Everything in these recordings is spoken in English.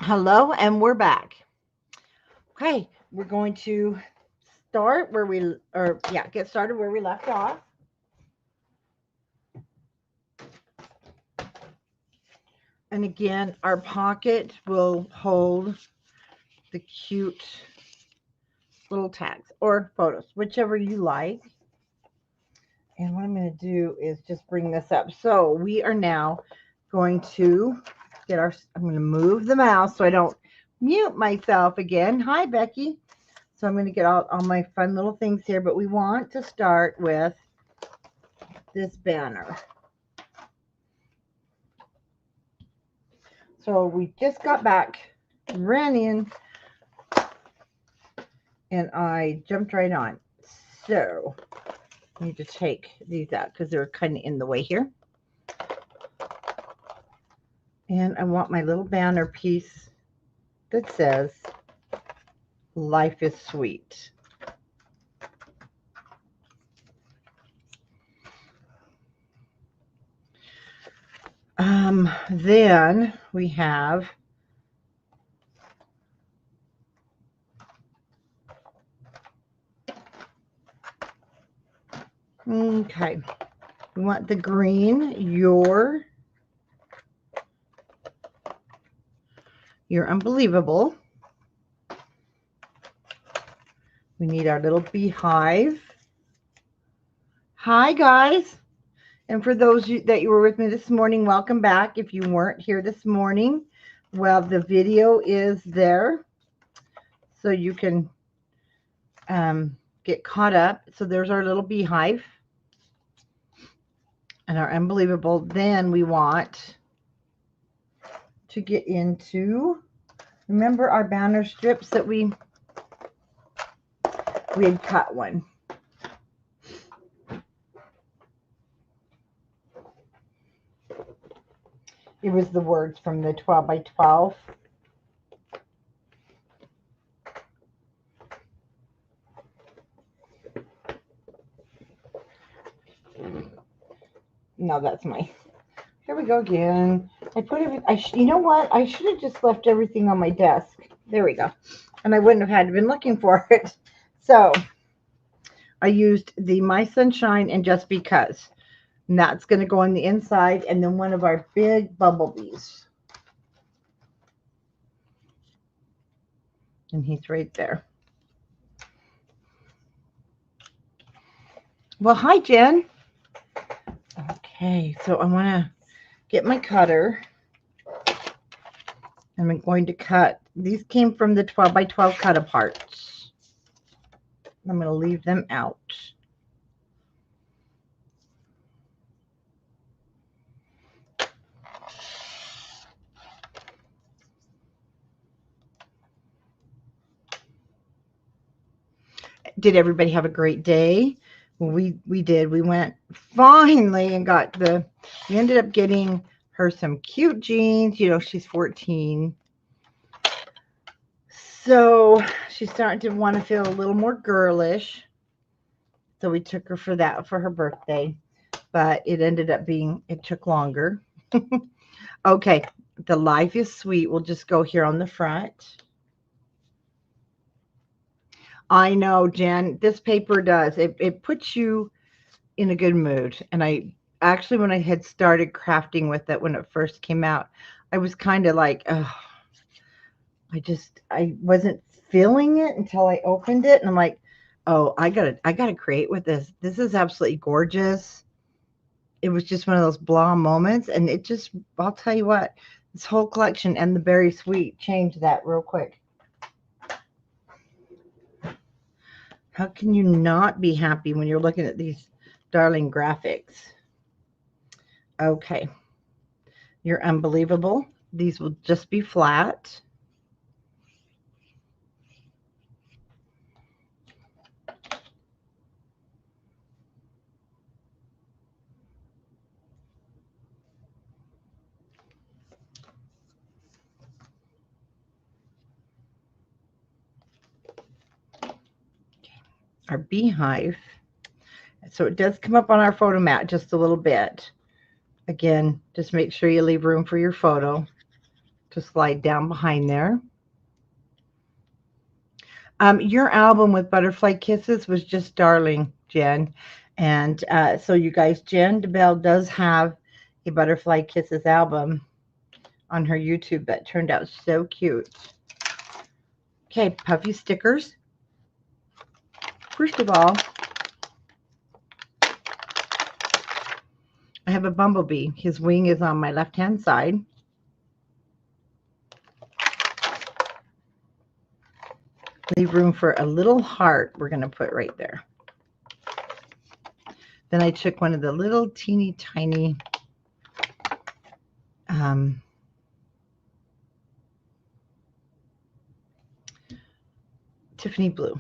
Hello, and we're back. Okay, we're going to start where get started where we left off. And again, our pocket will hold the cute little tags or photos, whichever you like. And what I'm going to do is just bring this up. So we are now going to I'm going to move the mouse so I don't mute myself again. Hi, Becky. So I'm going to get all my fun little things here, but we want to start with this banner. So we just got back, ran in, and I jumped right on. So I need to take these out because they're kind of in the way here. And I want my little banner piece that says, "Life is sweet." Then we have okay. We want the green, you're unbelievable. We need our little beehive. Hi, guys. And for those that you were with me this morning, welcome back. If you weren't here this morning, well, the video is there, so you can get caught up. So there's our little beehive and our unbelievable. Then we want to get into, remember our banner strips that we had cut one. It was the words from the 12 by 12. No, that's my, here we go again. I put everything, you know what? I should have just left everything on my desk. There we go. And I wouldn't have had to been looking for it. So I used the My Sunshine and Just Because. And that's going to go on the inside. And then one of our big bumblebees. And he's right there. Well, hi, Jen. Okay, so I want to get my cutter. And I'm going to cut. These came from the 12 by 12 cut aparts. I'm going to leave them out. Did everybody have a great day? We did. We went finally and got we ended up getting her some cute jeans. You know, she's 14. So she's starting to want to feel a little more girlish. So we took her for that for her birthday. But it ended up being, it took longer. Okay, the Life is Sweet. We'll just go here on the front. I know, Jen, this paper does. It puts you in a good mood. And I actually, when I had started crafting with it, when it first came out, I was kind of like, oh, I wasn't feeling it until I opened it. And I'm like, oh, I gotta create with this. This is absolutely gorgeous. It was just one of those blah moments. And it just, I'll tell you what, this whole collection and the Berry Sweet changed that real quick. How can you not be happy when you're looking at these darling graphics? Okay. You're unbelievable. These will just be flat. Our beehive. So it does come up on our photo mat just a little bit. Again, just make sure you leave room for your photo to slide down behind there. Your album with Butterfly Kisses was just darling, Jen. And so you guys, Jen DeBelle does have a Butterfly Kisses album on her YouTube that turned out so cute. Okay, puffy stickers. First of all, I have a bumblebee. His wing is on my left-hand side. Leave room for a little heart we're going to put right there. Then I took one of the little teeny tiny Tiffany blue.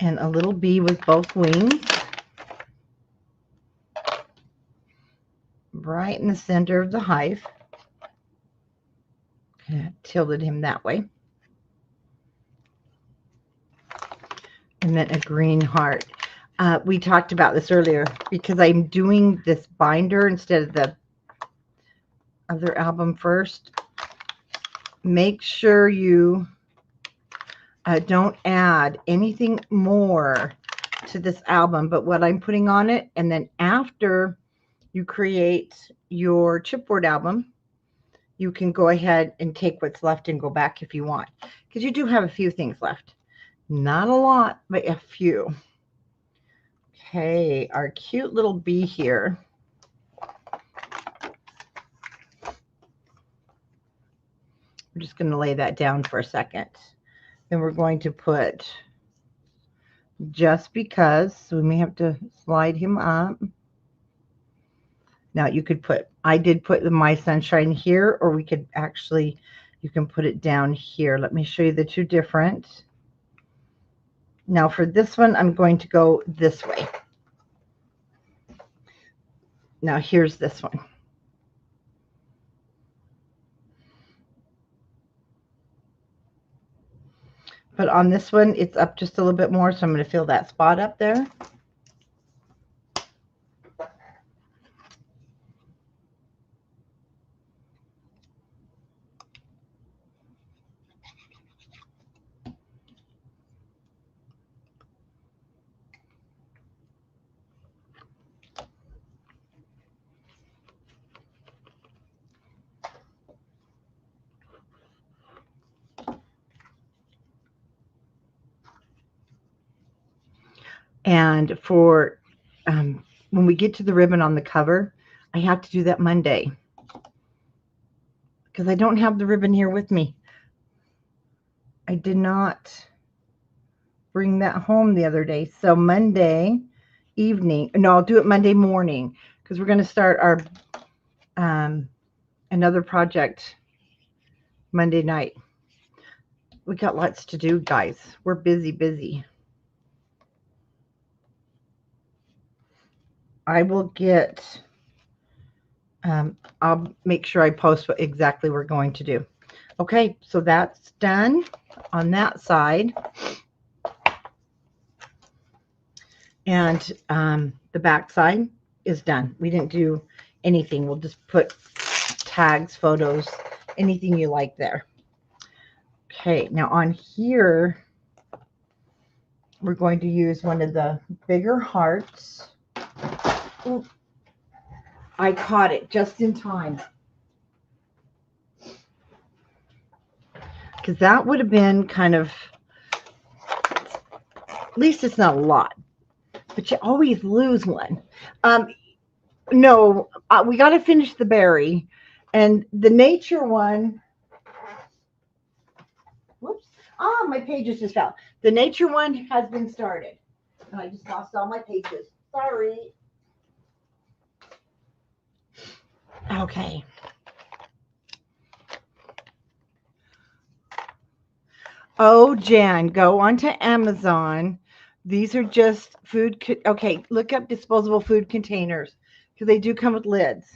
And a little bee with both wings. Right in the center of the hive. Kind of tilted him that way. And then a green heart. We talked about this earlier because I'm doing this binder instead of the other album first. Make sure you don't add anything more to this album but what I'm putting on it. And then after you create your chipboard album, you can go ahead and take what's left and go back if you want, because you do have a few things left. Not a lot, but a few. Okay, our cute little bee here. We're just going to lay that down for a second. Then we're going to put, just because, so we may have to slide him up. Now you could put, I did put the My Sunshine here, or we could actually, you can put it down here. Let me show you the two different. Now for this one, I'm going to go this way. Now here's this one. But on this one, it's up just a little bit more, so I'm going to fill that spot up there. And for when we get to the ribbon on the cover, I have to do that Monday because I don't have the ribbon here with me. I did not bring that home the other day. So Monday evening, no, I'll do it Monday morning because we're going to start our another project Monday night. We got lots to do, guys. We're busy. I will get, I'll make sure I post what exactly we're going to do. Okay, so that's done on that side. And the back side is done. We didn't do anything. We'll just put tags, photos, anything you like there. Okay, now on here, we're going to use one of the bigger hearts. Ooh, I caught it just in time. Because that would have been kind of, at least it's not a lot. But you always lose one. No, we got to finish the berry. And the nature one, whoops. Ah, my pages just fell. The nature one has been started. And I just lost all my pages. Sorry. Okay. Oh, Jan, go onto Amazon. These are just food. Okay, look up disposable food containers because they do come with lids.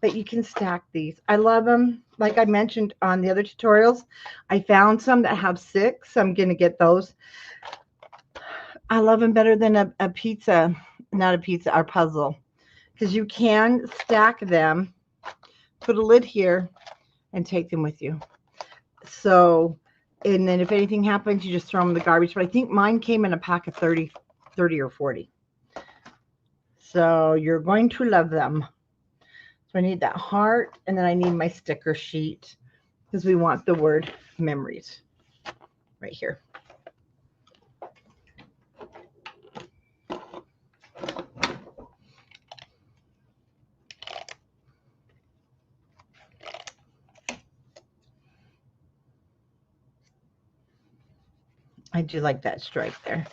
But you can stack these. I love them. Like I mentioned on the other tutorials, I found some that have 6. So I'm going to get those. I love them better than a pizza not a pizza, our puzzle. Because you can stack them, put a lid here, and take them with you. So, and then if anything happens, you just throw them in the garbage. But I think mine came in a pack of 30 or 40. So you're going to love them. So I need that heart, and then I need my sticker sheet because we want the word memories right here. I do like that stripe there.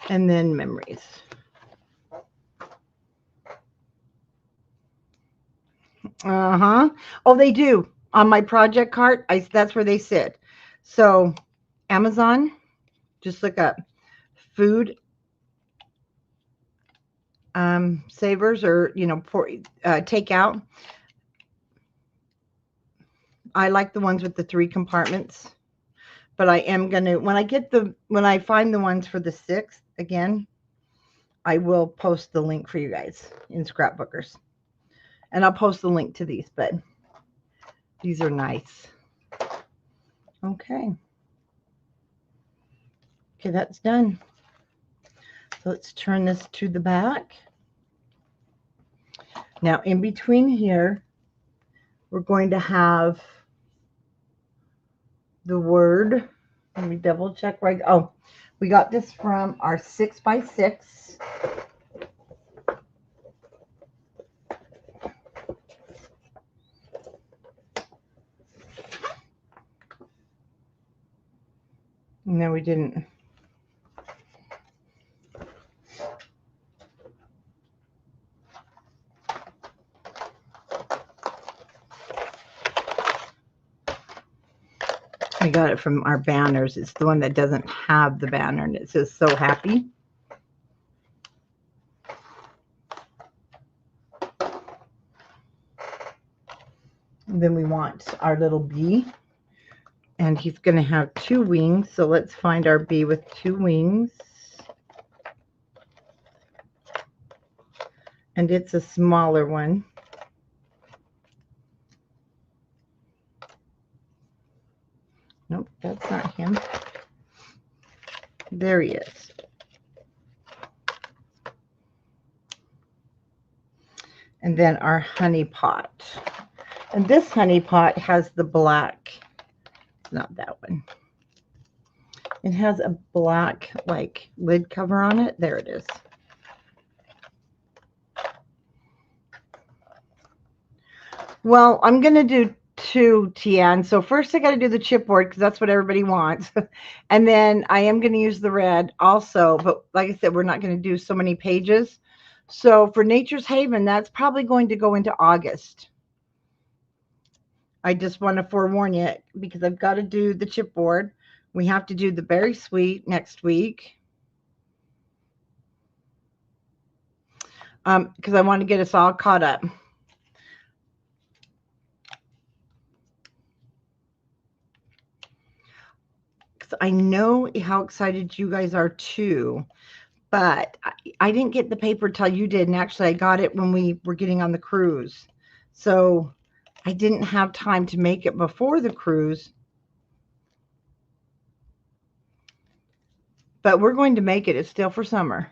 And then memories. Oh, they do. On my project cart, that's where they sit. So Amazon, just look up food savers, or takeout. I like the ones with the 3 compartments, but I am gonna, when I find the ones for the 6th again, I will post the link for you guys in Scrapbookers, and I'll post the link to these. But these are nice. Okay, that's done. So let's turn this to the back. Now in between here, we're going to have the word. Let me double check right. Oh, we got this from our 6x6. No, we didn't. We got it from our banners. It's the one that doesn't have the banner, and it says "So Happy." And then we want our little bee, and he's going to have 2 wings. So let's find our bee with 2 wings. And it's a smaller one. Nope, that's not him. There he is. And then our honey pot. And this honey pot has the black, not that one. It has a black like lid cover on it. There it is. Well, I'm going to do 2, Tian. So first I got to do the chipboard because that's what everybody wants. And then I am going to use the red also. But like I said, we're not going to do so many pages. So for Nature's Haven, that's probably going to go into August. I just want to forewarn you because I've got to do the chipboard. We have to do the berry sweet next week. Because I want to get us all caught up. Because I know how excited you guys are too. But I didn't get the paper till you did. And actually, I got it when we were getting on the cruise. So I didn't have time to make it before the cruise. But we're going to make it. It's still for summer.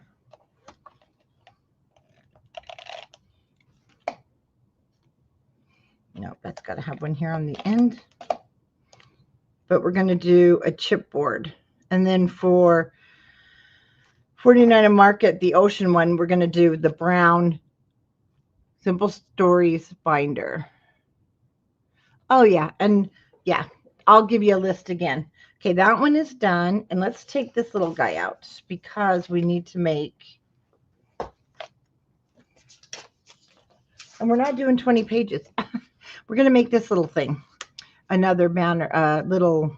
No, that's got to have one here on the end. But we're going to do a chipboard. And then for 49 and Market, the ocean one, we're going to do the brown Simple Stories binder. Oh, yeah. And yeah, I'll give you a list again. Okay, that one is done. And let's take this little guy out because we need to make, and we're not doing 20 pages. We're going to make this little thing, another banner, little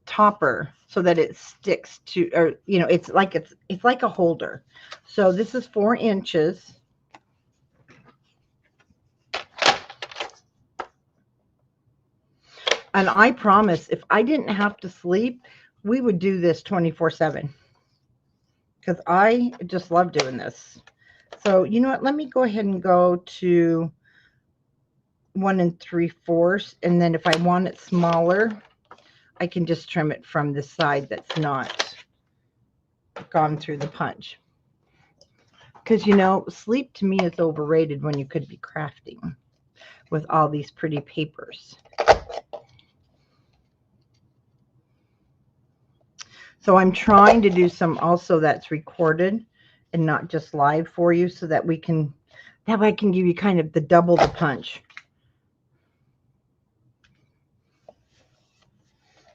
topper, so that it sticks to, or it's like a holder. So this is 4 inches. And I promise, if I didn't have to sleep, we would do this 24/7. because I just love doing this. So you know what? Let me go ahead and go to 1 3/4, and then if I want it smaller, I can just trim it from the side that's not gone through the punch. Because, you know, sleep to me is overrated when you could be crafting with all these pretty papers. So I'm trying to do some also that's recorded and not just live for you, so that way I can give you kind of the double the punch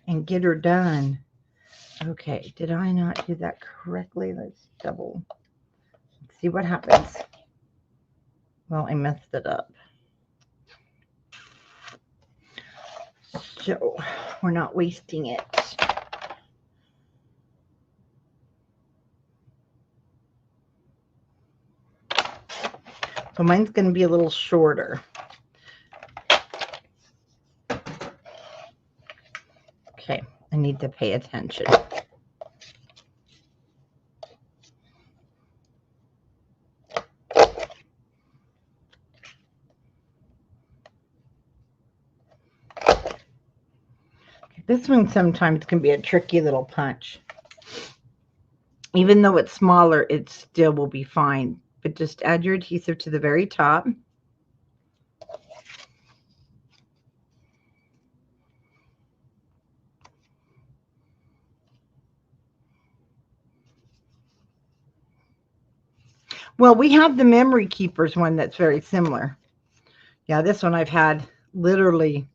and get her done. Okay, did I not do that correctly? Let's double. Let's see what happens. Well, I messed it up. So we're not wasting it. So mine's going to be a little shorter. Okay, I need to pay attention. This one sometimes can be a tricky little punch. Even though it's smaller, it still will be fine. But just add your adhesive to the very top. Well, we have the Memory Keepers one that's very similar. Yeah, this one I've had literally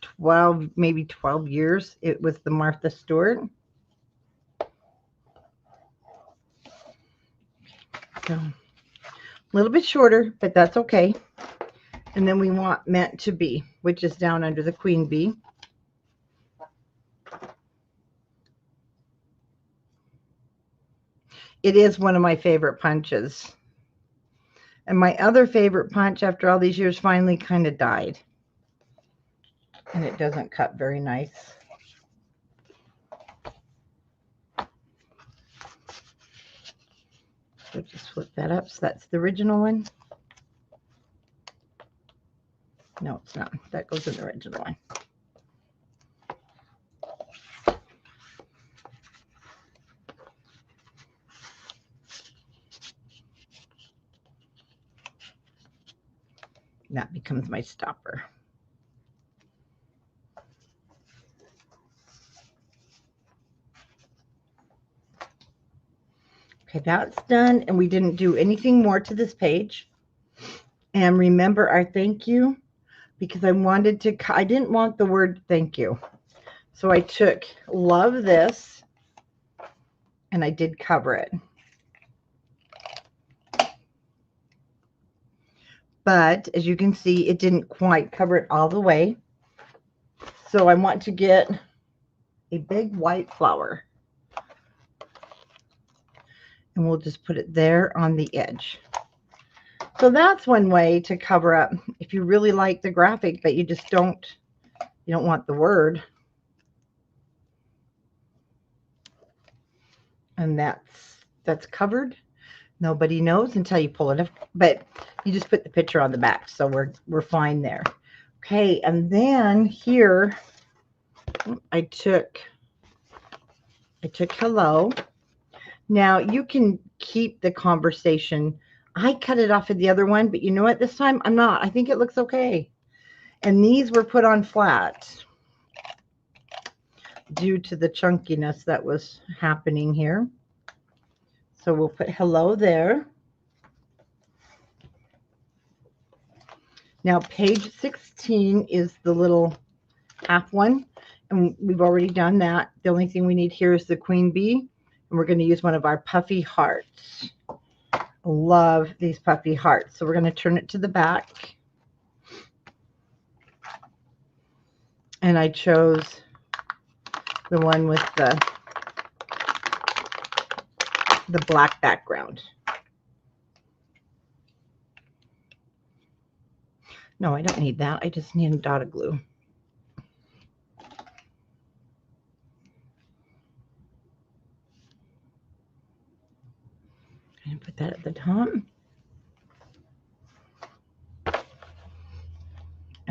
12, maybe 12 years. It was the Martha Stewart. So a little bit shorter, but that's okay. And then we want Meant to Be, which is down under the Queen Bee. It is one of my favorite punches. And my other favorite punch after all these years finally kind of died. And it doesn't cut very nice. So just flip that up. So that's the original one. No, it's not. That goes in the original one. That becomes my stopper. Okay, that's done, and we didn't do anything more to this page. And remember our thank you, because I didn't want the word thank you. So I took love this, and I did cover it. But as you can see, it didn't quite cover it all the way. So I want to get a big white flower. And we'll just put it there on the edge. So that's one way to cover up if you really like the graphic, but you just don't want the word. And that's covered. Nobody knows until you pull it up, but you just put the picture on the back, so we're fine there. Okay, and then here I took hello. Now you can keep the conversation. I cut it off of the other one, but you know what? This time I'm not. I think it looks okay. And these were put on flat due to the chunkiness that was happening here. So we'll put hello there. Now page 16 is the little half one, and we've already done that. The only thing we need here is the Queen Bee, and we're going to use one of our puffy hearts. Love these puffy hearts. So we're going to turn it to the back. And I chose the one with the black background. No, I don't need that. I just need a dot of glue.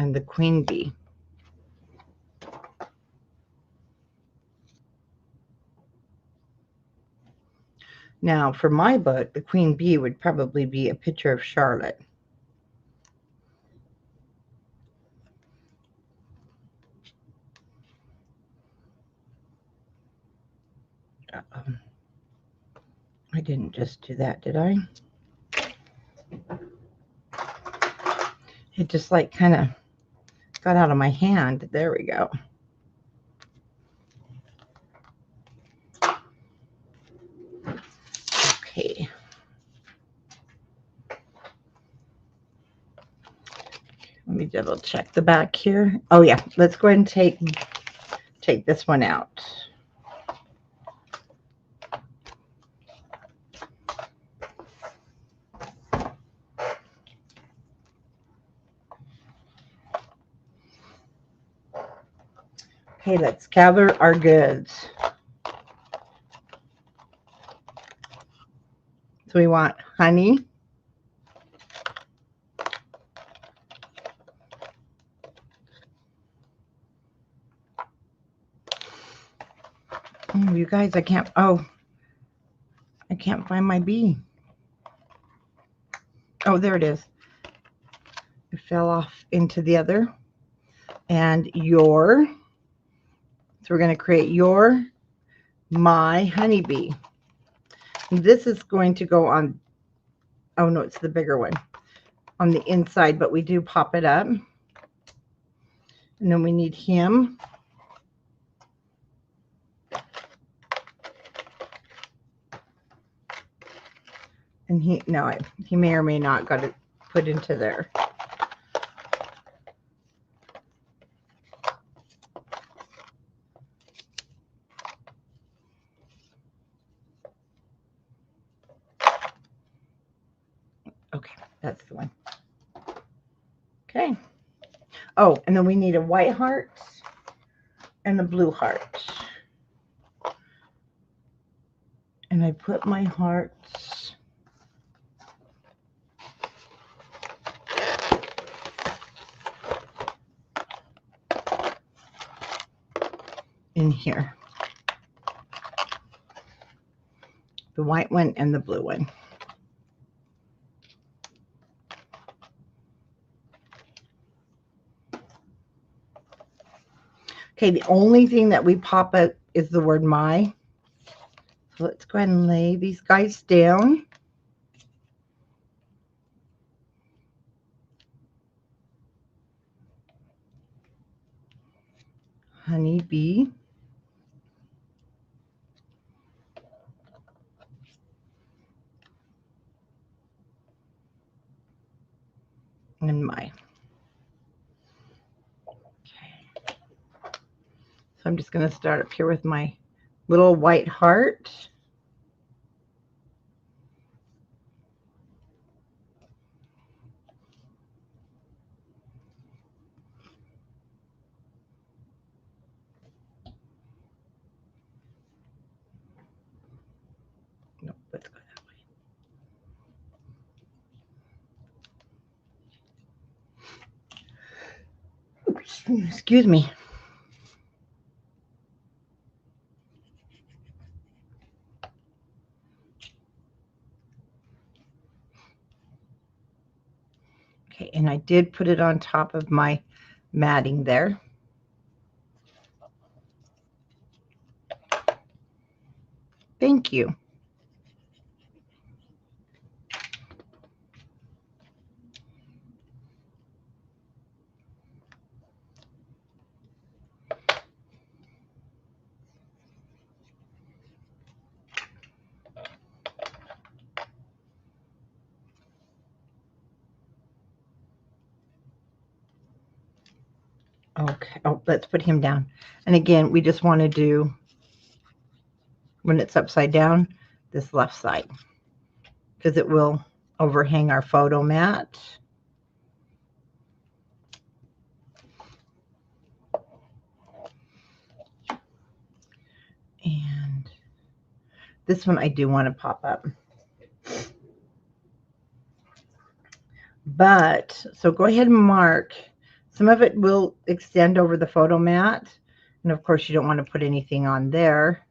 and the queen bee. Now, for my book, the queen bee would probably be a picture of Charlotte. I didn't just do that, did I? It just like kind of got out of my hand. There we go. Okay. Let me double check the back here. Oh yeah, let's go ahead and take this one out. Okay, let's gather our goods. So we want honey, oh, you guys, I can't find my bee. Oh, there it is. It fell off into the other. And your, so we're going to create your, my honeybee. This is going to go on, oh no, it's the bigger one, on the inside, but we do pop it up. And then we need him. And he may or may not got it put into there. Okay, that's the one. Okay. Oh, and then we need a white heart and a blue heart. And I put my hearts in here. The white one and the blue one. Okay, the only thing that we pop up is the word my. So let's go ahead and lay these guys down. Honeybee. And my. Okay. So I'm just going to start up here with my little white heart. Nope, let's go that way. Oops, excuse me. Okay, and I did put it on top of my matting there. Thank you. Okay, oh, let's put him down. And again, we just want to do, when it's upside down, this left side, because it will overhang our photo mat. And this one I do want to pop up. But, so go ahead and mark Some of it will extend over the photo mat. And of course, you don't want to put anything on there.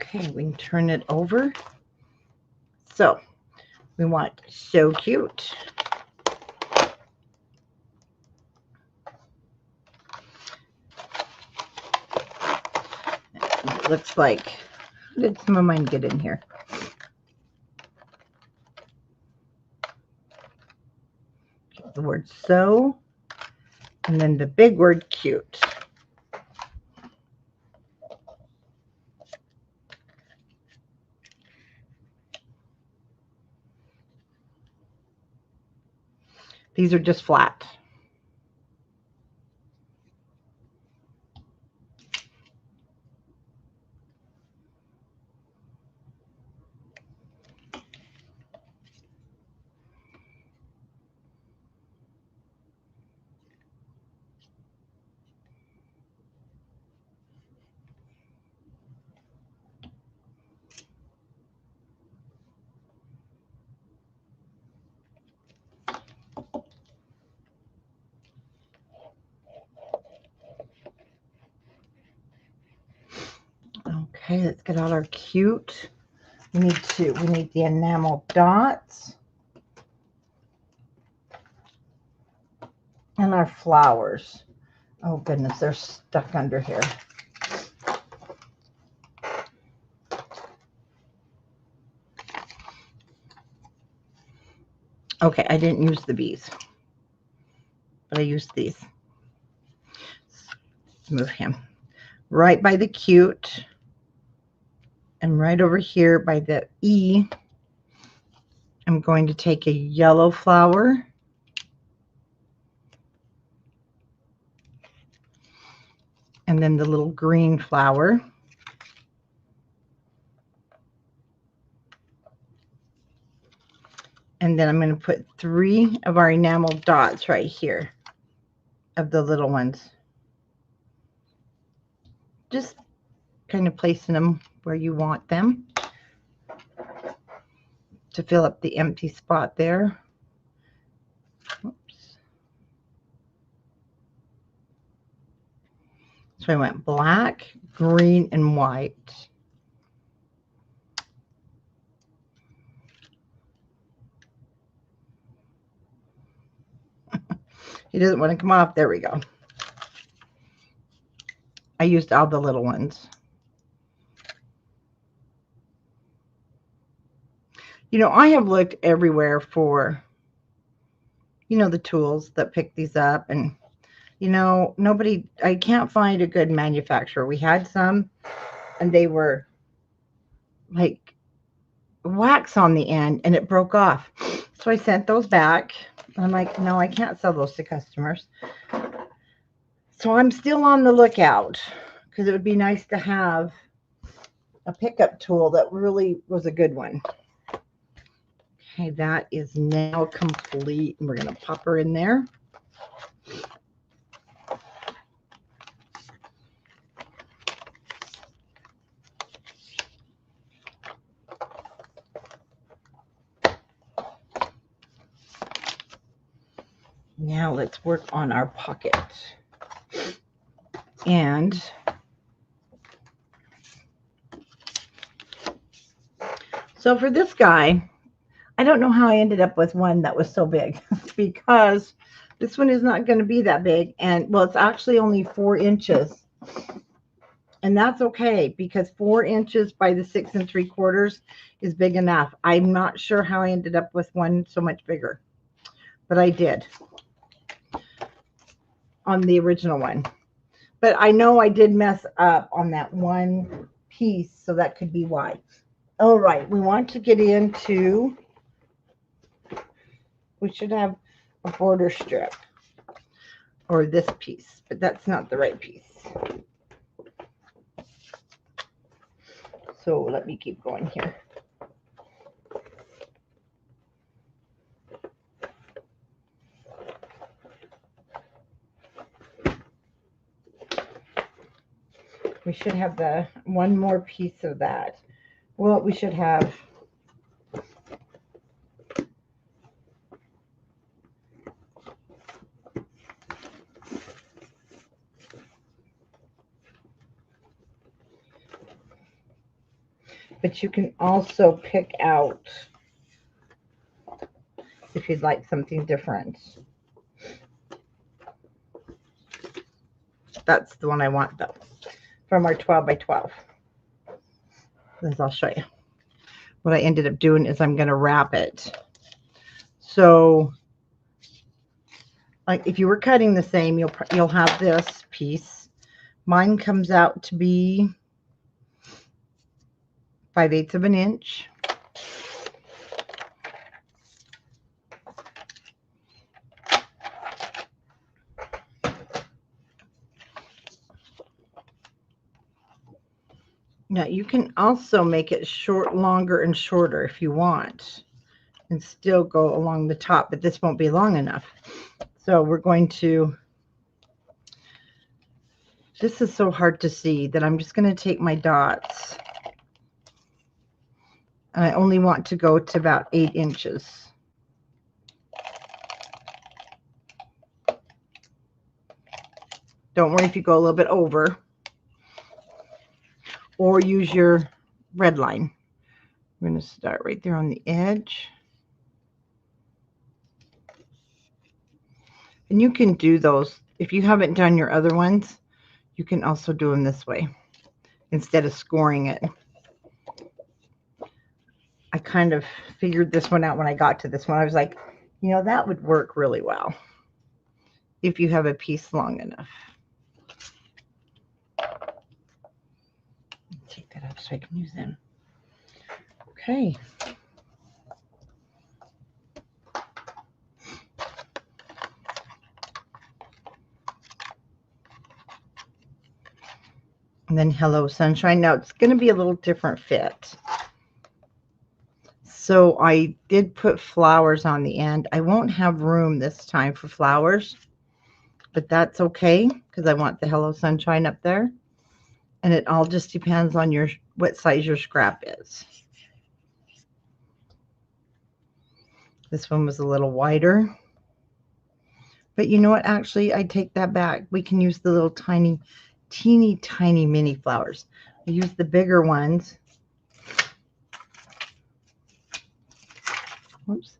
Okay, we can turn it over. So we want So Cute. It looks like, how did some of mine get in here? Okay, the word so, and then the big word cute. These are just flat. Okay, let's get out our cute. We need the enamel dots and our flowers. Oh goodness, they're stuck under here. Okay, I didn't use the bees, but I used these. Let's move him right by the cute, and right over here by the E, I'm going to take a yellow flower and then the little green flower. And then I'm going to put 3 of our enamel dots right here of the little ones. Just kind of placing them where you want them to fill up the empty spot there. Oops. So I went black, green, and white. He doesn't want to come off. There we go. I used all the little ones. You know, I have looked everywhere for, you know, the tools that pick these up, and, you know, I can't find a good manufacturer. We had some, and they were like wax on the end, and it broke off. So I sent those back. I'm like, no, I can't sell those to customers. So I'm still on the lookout, because it would be nice to have a pickup tool that really was a good one. Okay, that is now complete. And we're going to pop her in there. Now let's work on our pocket. And so for this guy, I don't know how I ended up with one that was so big because this one is not going to be that big. And well, it's actually only 4 inches. And that's okay, because 4 inches by the 6 3/4 is big enough. I'm not sure how I ended up with one so much bigger, but I did. on the original one. But I know I did mess up on that one piece, so that could be why. All right, we want to get into, we should have a border strip or this piece, but that's not the right piece. So let me keep going here. We should have the one more piece of that. Well, we should have but you can also pick out if you'd like something different. That's the one I want though, from our 12 by 12. As I'll show you. What I ended up doing is I'm going to wrap it. So like if you were cutting the same, you'll have this piece. Mine comes out to be 5/8 of an inch. Now you can also make it longer and shorter if you want, and still go along the top, but this won't be long enough. So we're going to, this is so hard to see that I'm just going to take my dots. And I only want to go to about 8 inches. Don't worry if you go a little bit over. Or use your red line. I'm going to start right there on the edge. And you can do those. If you haven't done your other ones, you can also do them this way instead of scoring it. I kind of figured this one out when I got to this one. I was like, you know, that would work really well if you have a piece long enough. Take that up so I can use them. Okay. And then Hello Sunshine. Now it's going to be a little different fit. So I did put flowers on the end. I won't have room this time for flowers, but that's okay because I want the Hello Sunshine up there. And it all just depends on what size your scrap is. This one was a little wider. But you know what? Actually, I take that back. We can use the little tiny, teeny tiny mini flowers. I use the bigger ones. Oops.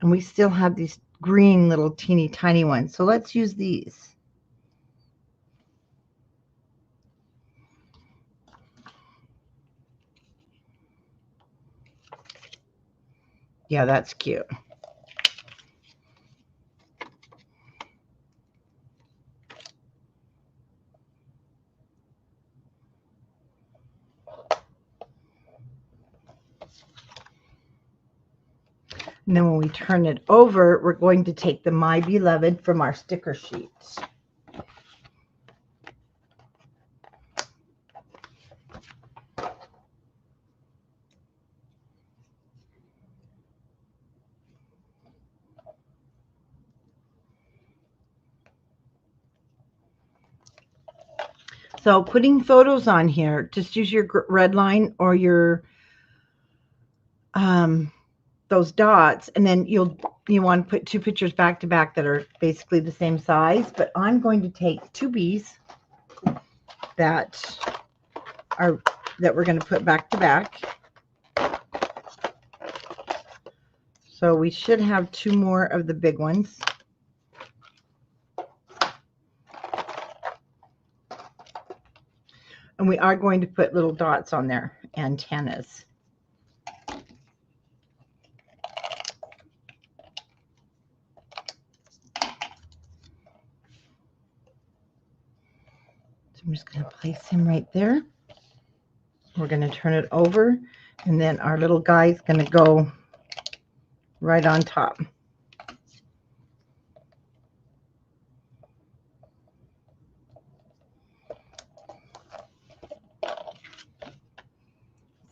And we still have these green little teeny tiny ones. So let's use these. Yeah, that's cute. And then when we turn it over, we're going to take the My Beloved from our sticker sheets. So putting photos on here, just use your red line or your those dots, and then you want to put 2 pictures back to back that are basically the same size. But I'm going to take 2 bees that we're going to put back to back. So we should have 2 more of the big ones. And we are going to put little dots on their antennas. So I'm just going to place him right there. We're going to turn it over, and then our little guy is going to go right on top.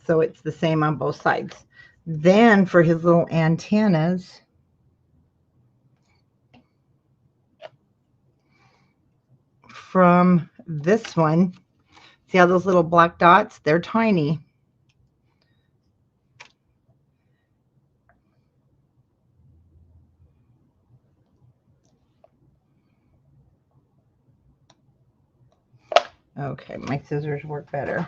So it's the same on both sides. Then for his little antennas, from this one, see how those little black dots? They're tiny. Okay, my scissors work better.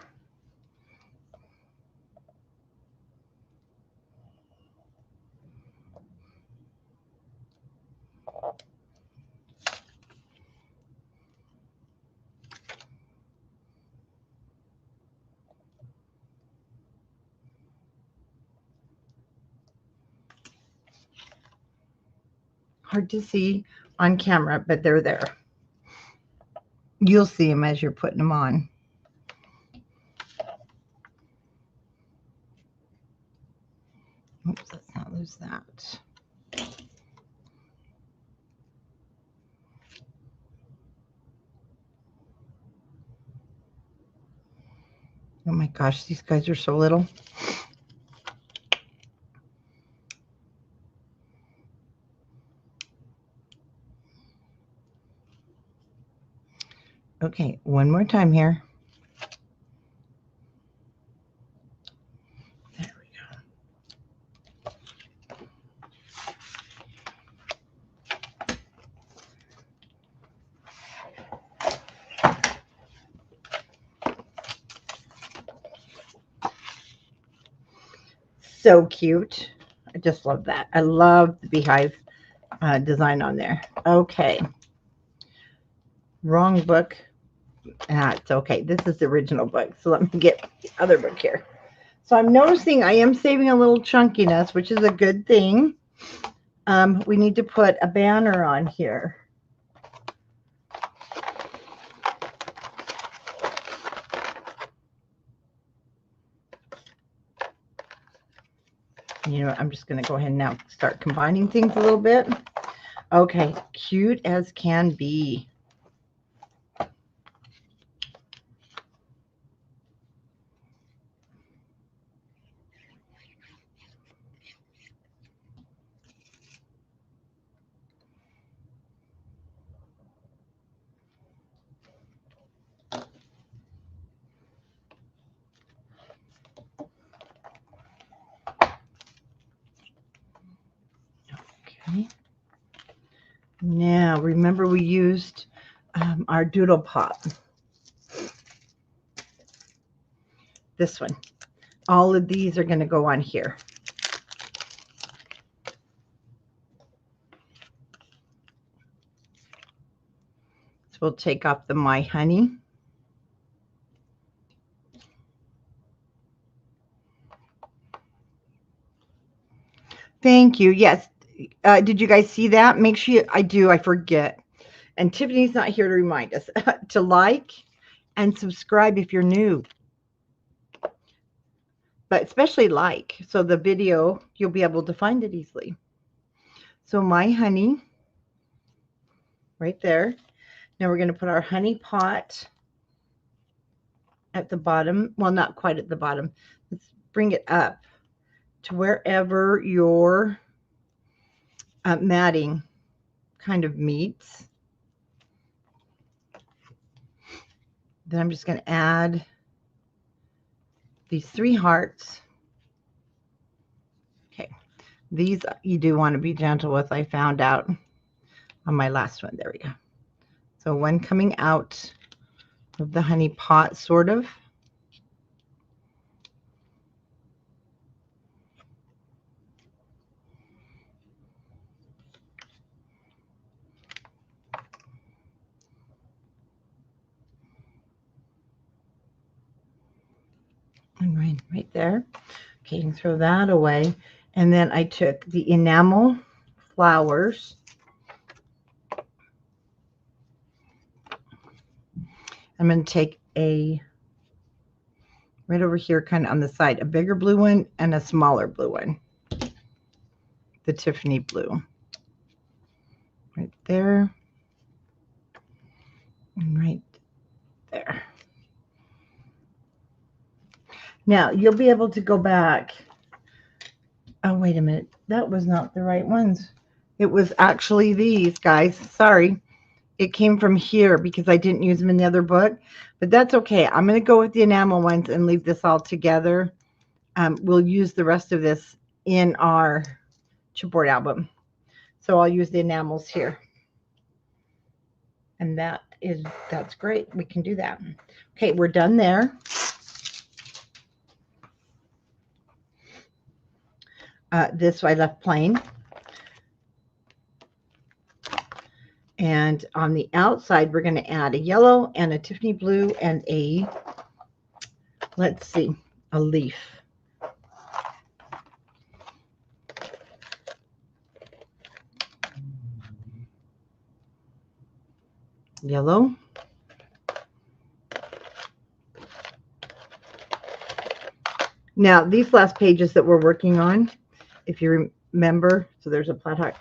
Hard to see on camera, but they're there. You'll see them as you're putting them on. Oops, let's not lose that. Oh my gosh, these guys are so little. Okay, one more time here. There we go. So cute. I just love that. I love the beehive design on there. Okay. Wrong book. It's okay. This is the original book. So let me get the other book here. So I'm noticing I am saving a little chunkiness, which is a good thing. We need to put a banner on here. You know what? I'm just going to go ahead and now start combining things a little bit. Okay. Cute as can be. Okay. Now, remember we used our doodle pop. This one. All of these are going to go on here. So we'll take off the My Honey. Thank you. Yes. Did you guys see that? Make sure I forget. And Tiffany's not here to remind us to like and subscribe if you're new. But especially like, so the video, you'll be able to find it easily. So My Honey, right there. Now we're going to put our honey pot at the bottom. Well, not quite at the bottom. Let's bring it up to wherever your matting kind of meets. Then I'm just going to add these 3 hearts. Okay, these you do want to be gentle with, I found out on my last one. There we go. So one coming out of the honey pot, sort of. And right there. Okay, you can throw that away. And then I took the enamel flowers. I'm going to take a, right over here, kind of on the side, a bigger blue one and a smaller blue one. The Tiffany blue. Right there. And right there. Now, you'll be able to go back. Oh, wait a minute. That was not the right ones. It was actually these, guys. Sorry. It came from here because I didn't use them in the other book. But that's okay. I'm going to go with the enamel ones and leave this all together. We'll use the rest of this in our chipboard album. So I'll use the enamels here. And that's great. We can do that. Okay, we're done there. This I left plain. And on the outside, we're going to add a yellow and a Tiffany blue and a, let's see, a leaf. Yellow. Now, these last pages that we're working on, if you remember, so there's a plat hook.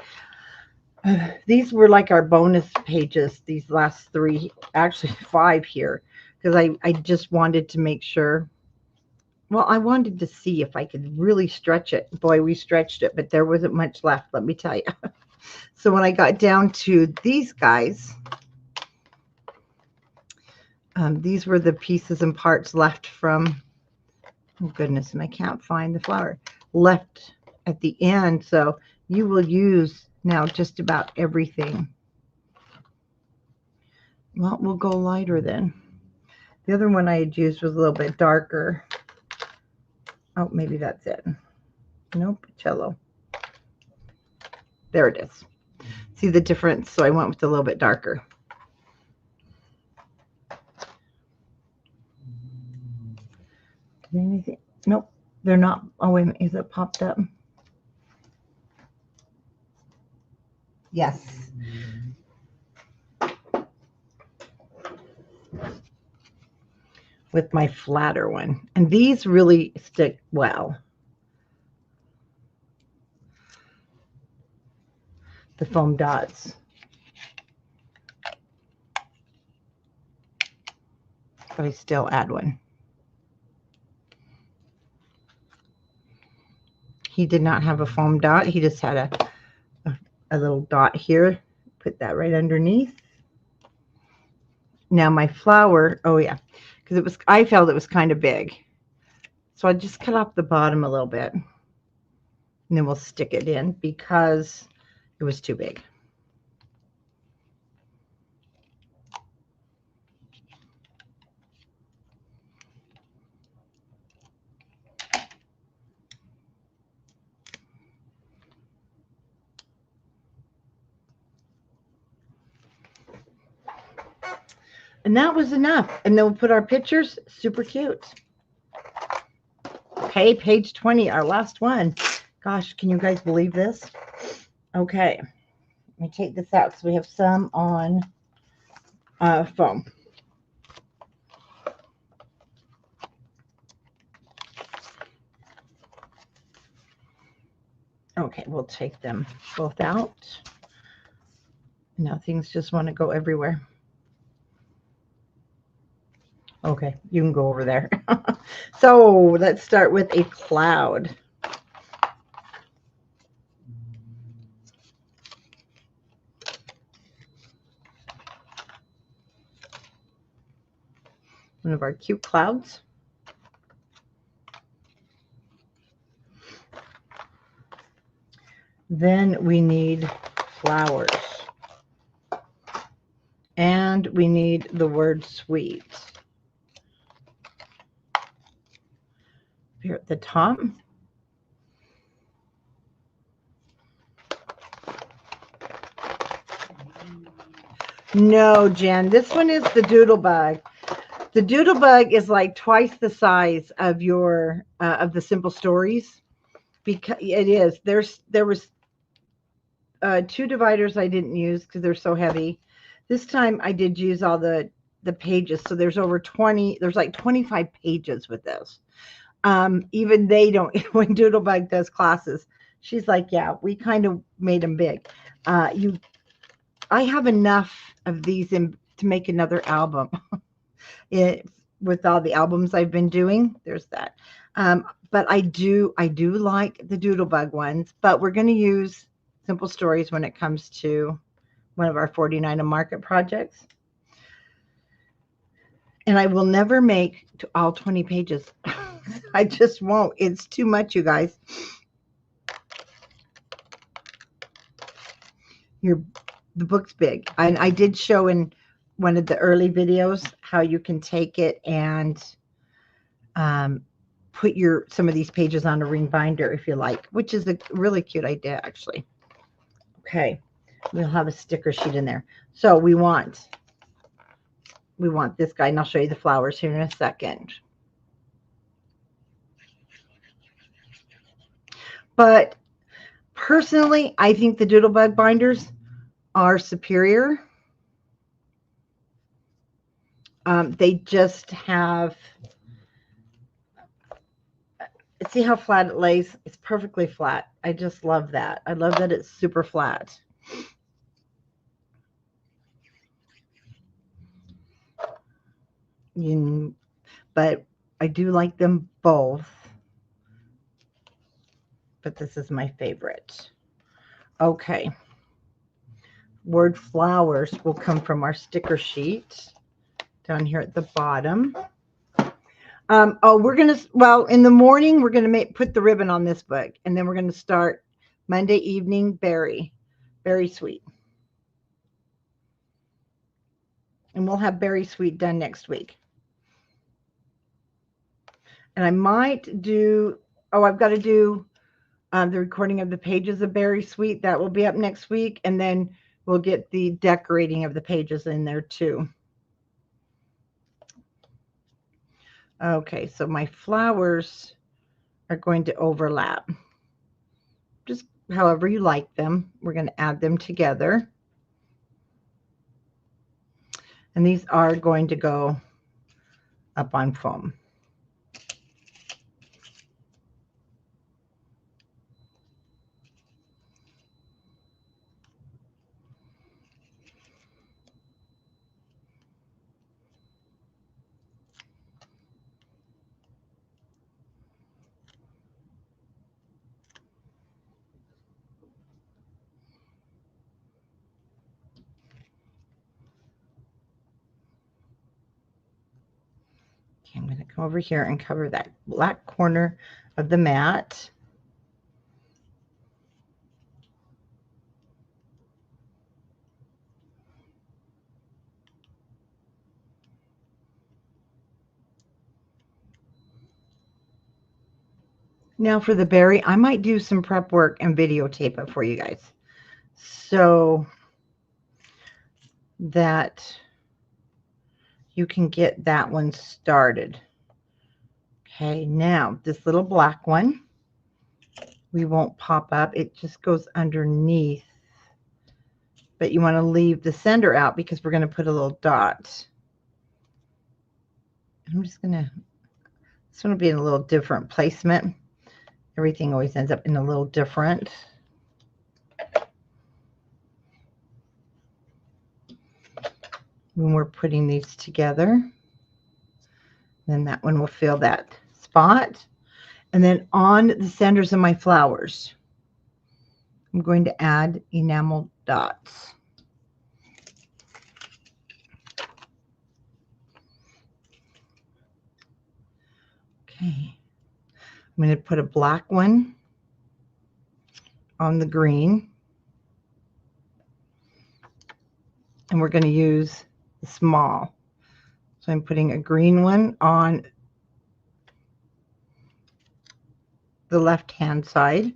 These were like our bonus pages, these last 3, actually 5 here, because I just wanted to make sure. Well, I wanted to see if I could really stretch it. Boy, we stretched it, but there wasn't much left, let me tell you. So when I got down to these guys, these were the pieces and parts left from, oh goodness, and I can't find the flower, left at the end. So you will use now just about everything. Well, we'll go lighter then. The other one I had used was a little bit darker. Oh, maybe that's it. Nope, cello. There it is. See the difference? So I went with a little bit darker. Anything? Nope, they're not. Oh, wait a minute. Is it popped up? Yes. With my flatter one. And these really stick well. The foam dots. But I still add one. He did not have a foam dot. He just had a little dot here. Put that right underneath. Now my flower, oh yeah, because I felt it was kind of big. So I just cut off the bottom a little bit. And then we'll stick it in because it was too big. And that was enough. And then we'll put our pictures. Super cute. Okay, page 20, our last one. Gosh, can you guys believe this? Okay, let me take this out because we have some on foam. Okay, we'll take them both out. Now things just want to go everywhere. Okay, you can go over there. So let's start with a cloud. One of our cute clouds. Then we need flowers. And we need the word sweet. Here at the top. No, Jen, this one is the Doodlebug. The Doodlebug is like twice the size of your of the Simple Stories, because it is. There was 2 dividers I didn't use because they're so heavy. This time I did use all the the pages. So there's over 20, there's like 25 pages with this. Even they don't, when Doodlebug does classes, she's like, yeah, we kind of made them big. I have enough of these to make another album. With all the albums I've been doing, there's that. But I do like the Doodlebug ones, but we're going to use Simple Stories when it comes to one of our 49 a Market projects. And I will never make to all 20 pages. I just won't. It's too much, you guys. The book's big. And I did show in one of the early videos how you can take it and put some of these pages on a ring binder if you like, which is a really cute idea, actually. Okay, we'll have a sticker sheet in there. So we want this guy, and I'll show you the flowers here in a second. But personally, I think the Doodlebug binders are superior. They just have, see how flat it lays? It's perfectly flat. I just love that. I love that it's super flat. But I do like them both. But this is my favorite. Okay. Word flowers will come from our sticker sheet down here at the bottom. We're going to, well, in the morning, we're going to put the ribbon on this book. And then we're going to start Monday evening, Berry Sweet. And we'll have Berry Sweet done next week. And I might do, I've got to do the recording of the pages of Berry Sweet. That will be up next week. And then we'll get the decorating of the pages in there too. Okay, so my flowers are going to overlap. Just however you like them. We're going to add them together. And these are going to go up on foam. I'm going to come over here and cover that black corner of the mat. Now for the berry, I might do some prep work and videotape it for you guys, so that you can get that one started. Okay, now this little black one, we won't pop up. It just goes underneath. But you want to leave the center out because we're going to put a little dot. I'm just going to, this one will be in a little different placement. Everything always ends up in a little different. When we're putting these together, then that one will fill that spot. And then on the centers of my flowers, I'm going to add enamel dots. Okay, I'm going to put a black one on the green, and we're going to use the small. So I'm putting a green one on the left-hand side.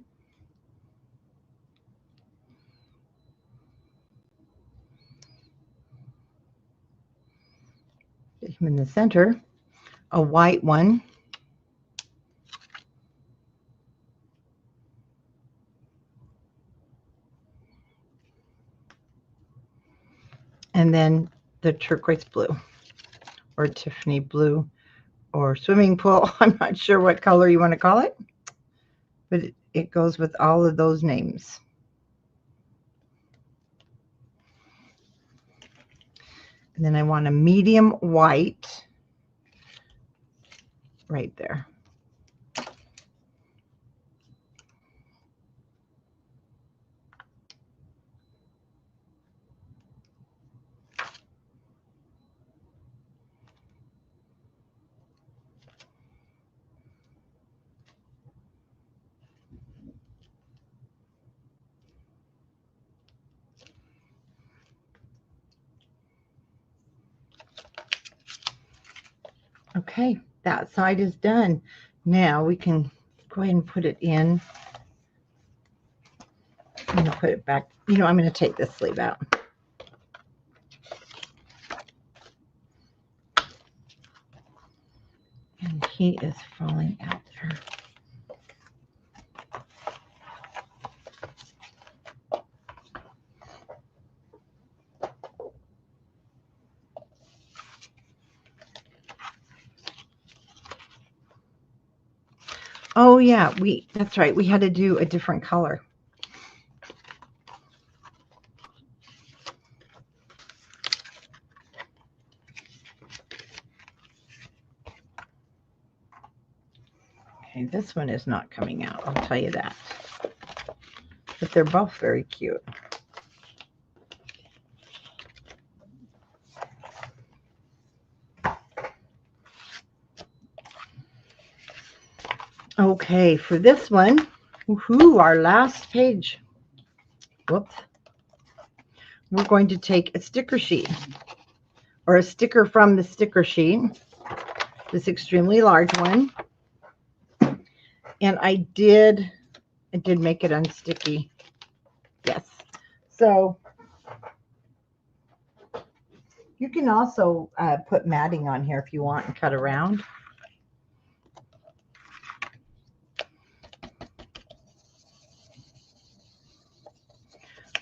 Get him in the center. A white one. And then the turquoise blue. or Tiffany blue or swimming pool. I'm not sure what color you want to call it, but it goes with all of those names. And then I want a medium white right there. Okay, that side is done. Now we can go ahead and put it in. I'm going to put it back. You know, I'm going to take this sleeve out. And he is falling out there. Oh yeah, that's right. We had to do a different color. Okay, this one is not coming out, I'll tell you that. But they're both very cute. Okay, for this one, woohoo, our last page. Whoops. We're going to take a sticker sheet or a sticker from the sticker sheet, this extremely large one. And I did make it unsticky. Yes. So you can also put matting on here if you want and cut around.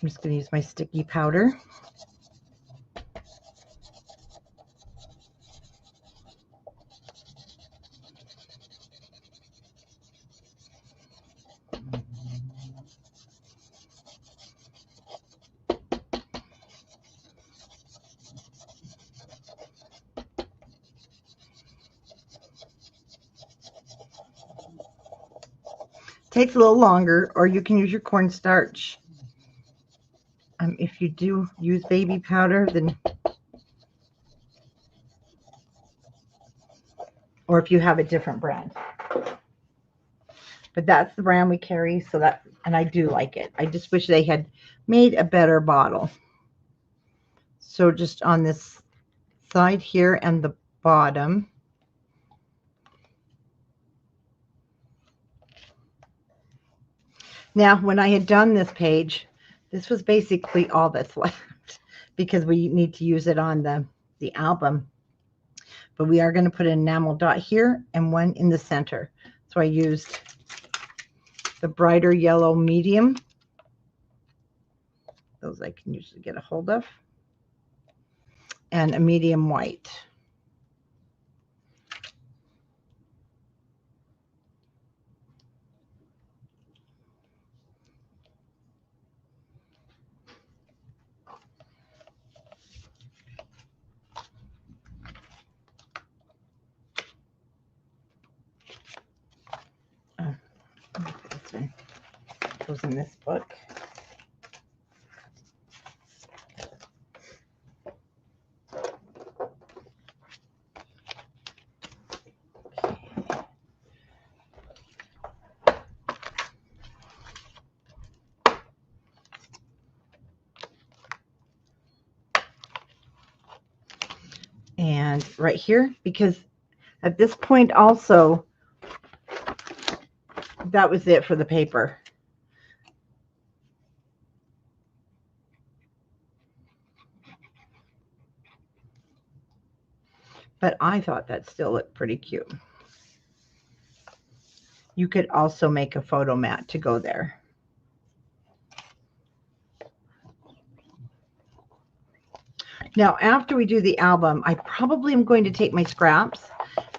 I'm just going to use my sticky powder. Takes a little longer, or you can use your cornstarch. If you do use baby powder, then, or if you have a different brand. But that's the brand we carry, so that, and I do like it. I just wish they had made a better bottle. So just on this side here and the bottom. Now, when I had done this page, this was basically all that's left because we need to use it on the album. But we are going to put an enamel dot here and one in the center. So I used the brighter yellow medium. Those I can usually get a hold of. And a medium white. This one goes in this book. And right here, because at this point also, that was it for the paper. But I thought that still looked pretty cute. You could also make a photo mat to go there. Now, after we do the album, I probably am going to take my scraps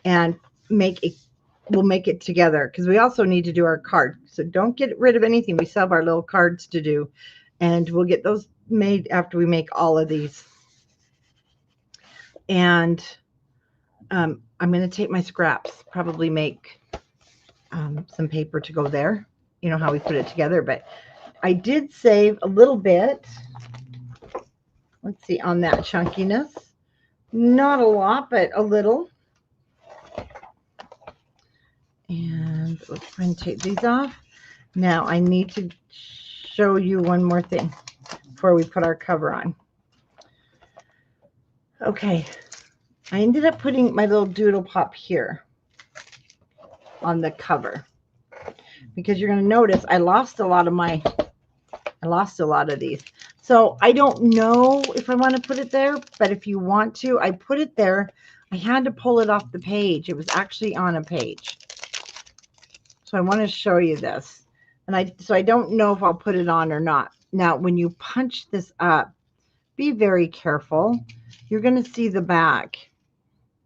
and we'll make it together, because we also need to do our card. So don't get rid of anything. We still have our little cards to do, and we'll get those made after we make all of these. And I'm going to take my scraps, probably make some paper to go there. You know how we put it together, but I did save a little bit. Let's see, on that chunkiness. Not a lot, but a little. And let's try and take these off. Now I need to show you one more thing before we put our cover on. Okay, I ended up putting my little doodle pop here on the cover, because you're going to notice I lost a lot of these. So I don't know if I want to put it there, but if you want to, I put it there. I had to pull it off the page. It was actually on a page. So I want to show you this. And I don't know if I'll put it on or not. Now, when you punch this up, be very careful. You're going to see the back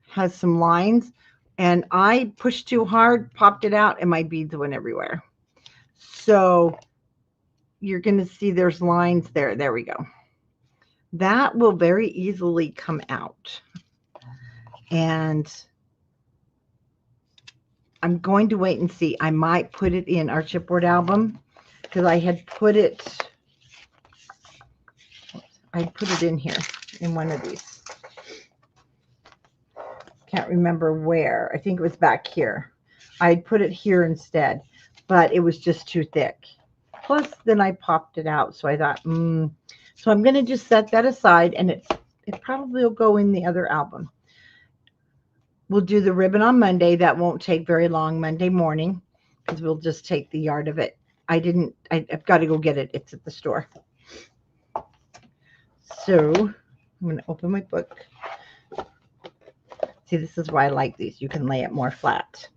has some lines, and I pushed too hard, popped it out, and my beads went everywhere. So you're going to see there's lines there. There we go. That will very easily come out. And I'm going to wait and see. I might put it in our chipboard album, because I put it in here in one of these. Can't remember where. I think it was back here. I put it here instead, but it was just too thick. Plus, then I popped it out. So I thought, So I'm going to just set that aside, and it probably will go in the other album. We'll do the ribbon on Monday. That won't take very long, Monday morning, because we'll just take the yard of it. I've got to go get it. It's at the store. So I'm going to open my book. See, this is why I like these. You can lay it more flat.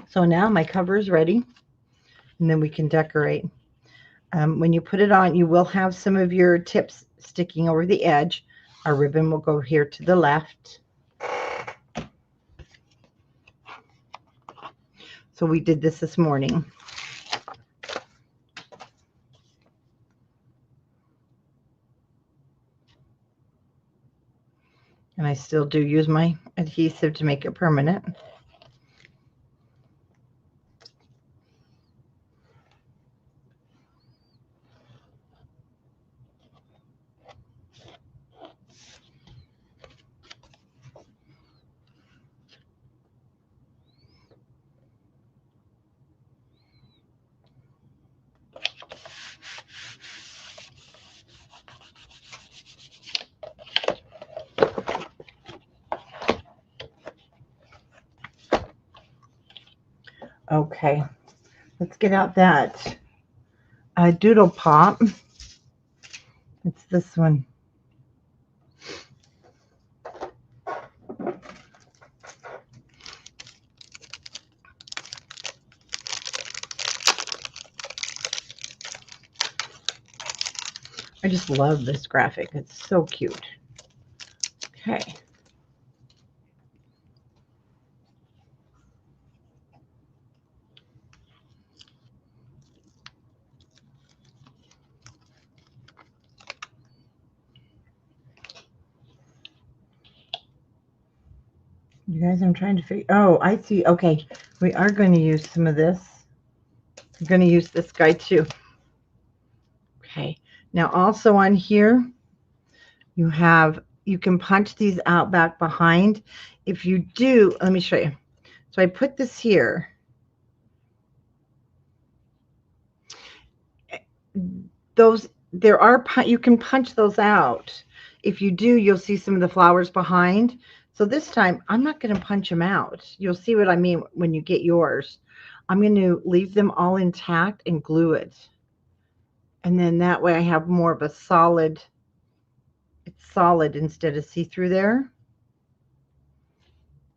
So now my cover is ready, and then we can decorate. When you put it on, you will have some of your tips sticking over the edge. Our ribbon will go here to the left. So we did this morning. And I still do use my adhesive to make it permanent. Okay, let's get out that doodle pop. It's this one. I just love this graphic. It's so cute. Okay. You guys, I'm trying to figure. Oh, I see. Okay, we are going to use some of this. We're going to use this guy too. Okay. Now, also on here, you can punch these out back behind. If you do, let me show you. So I put this here. You can punch those out. If you do, you'll see some of the flowers behind. So this time, I'm not going to punch them out. You'll see what I mean when you get yours. I'm going to leave them all intact and glue it. And then that way I have more of a solid, it's solid instead of see-through there.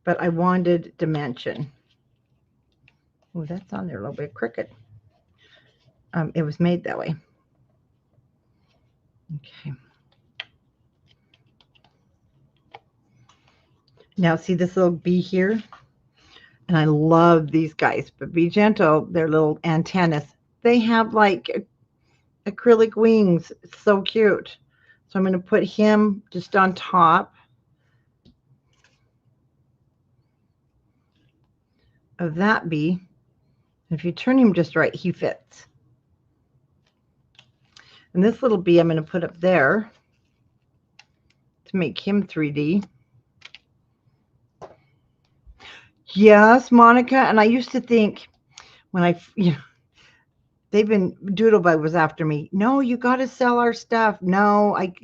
But I wanted dimension. Oh, that's on there a little bit crooked. It was made that way. Okay. Now see this little bee here? And I love these guys, but be gentle. They're little antennas. They have like acrylic wings. It's so cute. So I'm going to put him just on top of that bee. If you turn him just right, he fits. And this little bee I'm going to put up there to make him 3D. Yes, Monica. And I used to think when Doodlebug was after me. No, you got to sell our stuff. No, I'm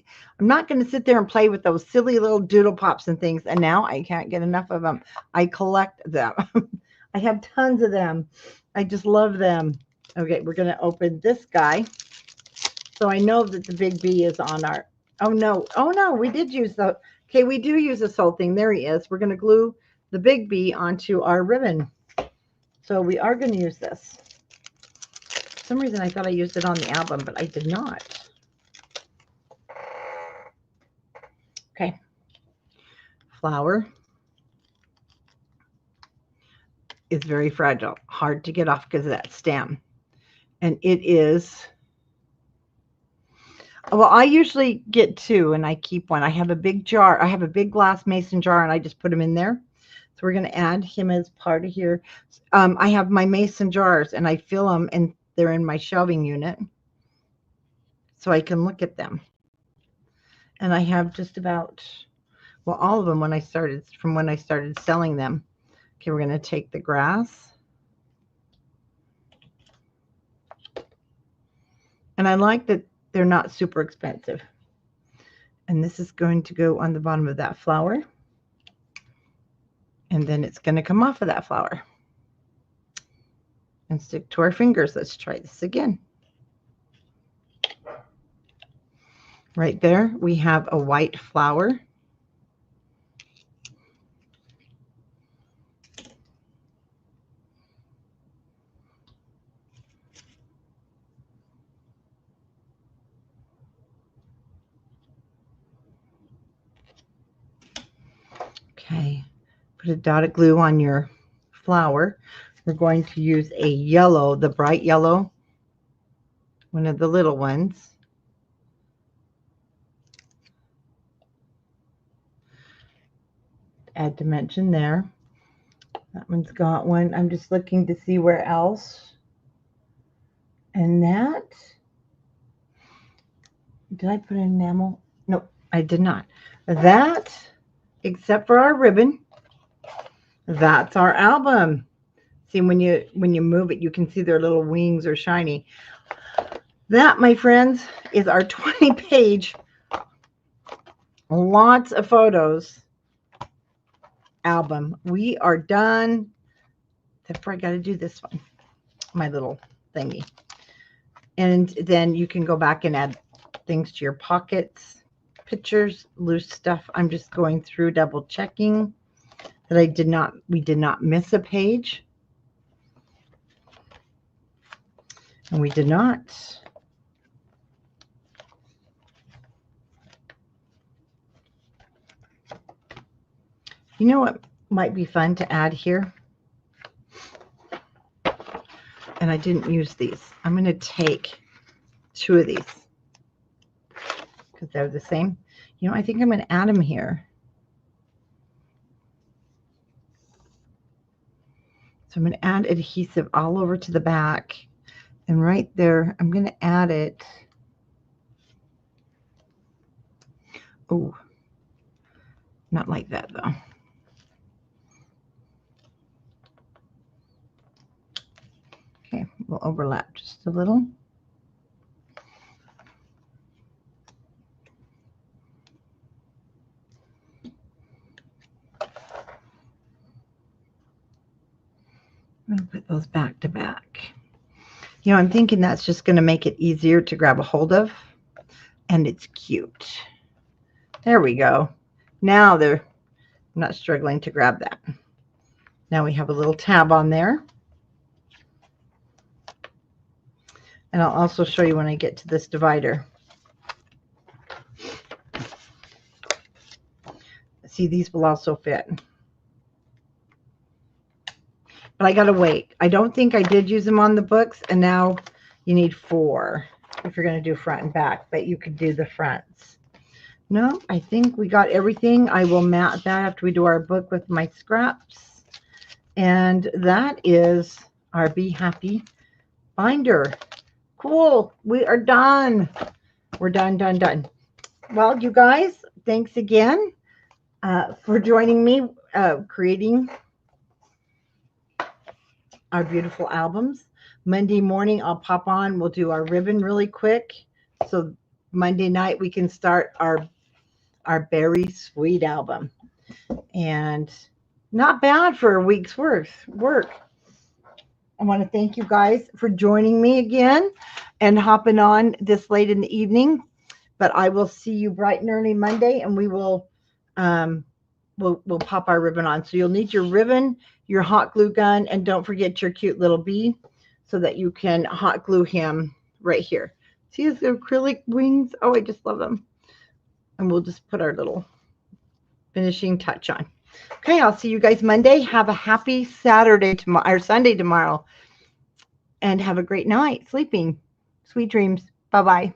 not going to sit there and play with those silly little doodle pops and things. And now I can't get enough of them. I collect them. I have tons of them. I just love them. Okay, we're going to open this guy. So I know that the big B is on our, oh no, we did use the, okay, we do use this whole thing. There he is. We're going to glue the big B onto our ribbon. So we are going to use this. For some reason I thought I used it on the album, but I did not. Okay. Flower is very fragile, hard to get off because of that stem. And it is, well, I usually get two and I keep one. I have a big jar. I have a big glass mason jar and I just put them in there. So we're going to add him as part of here. I have my mason jars and I fill them and they're in my shelving unit so I can look at them. And I have just about, well, all of them when I started selling them. Okay, we're going to take the grass. And I like that they're not super expensive. And this is going to go on the bottom of that flower. And then it's going to come off of that flower and stick to our fingers. Let's try this again. Right there, we have a white flower. Okay, put a dot of glue on your flower. We're going to use a yellow, the bright yellow, one of the little ones. Add dimension there. That one's got one. I'm just looking to see where else. And that, did I put an enamel? No, I did not. That, except for our ribbon, that's our album. See, when you move it, you can see their little wings are shiny. That, my friends, is our 20-page, lots of photos album. We are done. Except for I got to do this one, my little thingy. And then you can go back and add things to your pockets, pictures, loose stuff. I'm just going through double checking that we did not miss a page. And we did not. You know what might be fun to add here? And I didn't use these. I'm going to take two of these because they're the same. You know, I think I'm going to add them here. So I'm going to add adhesive all over to the back. And right there, I'm going to add it. Oh, not like that though. Okay, we'll overlap just a little. I'm going to put those back to back. You know, I'm thinking that's just going to make it easier to grab a hold of. And it's cute. There we go. Now I'm not struggling to grab that. Now we have a little tab on there. And I'll also show you when I get to this divider. See, these will also fit. But I gotta wait. I don't think I did use them on the books, and now you need 4 if you're gonna do front and back, but you could do the fronts. No, I think we got everything. I will mat that after we do our book with my scraps. And that is our Be Happy binder. Cool. We are done. We're done. Well, you guys, thanks again for joining me creating our beautiful albums. Monday morning, I'll pop on. We'll do our ribbon really quick. So Monday night, we can start our Berry Sweet album. And not bad for a week's work. I want to thank you guys for joining me again and hopping on this late in the evening. But I will see you bright and early Monday, and we will we'll pop our ribbon on. So you'll need your ribbon, your hot glue gun, and don't forget your cute little bee so that you can hot glue him right here. See his acrylic wings? Oh, I just love them. And we'll just put our little finishing touch on. Okay, I'll see you guys Monday. Have a happy Saturday tomorrow, or Sunday tomorrow. And have a great night sleeping. Sweet dreams. Bye-bye.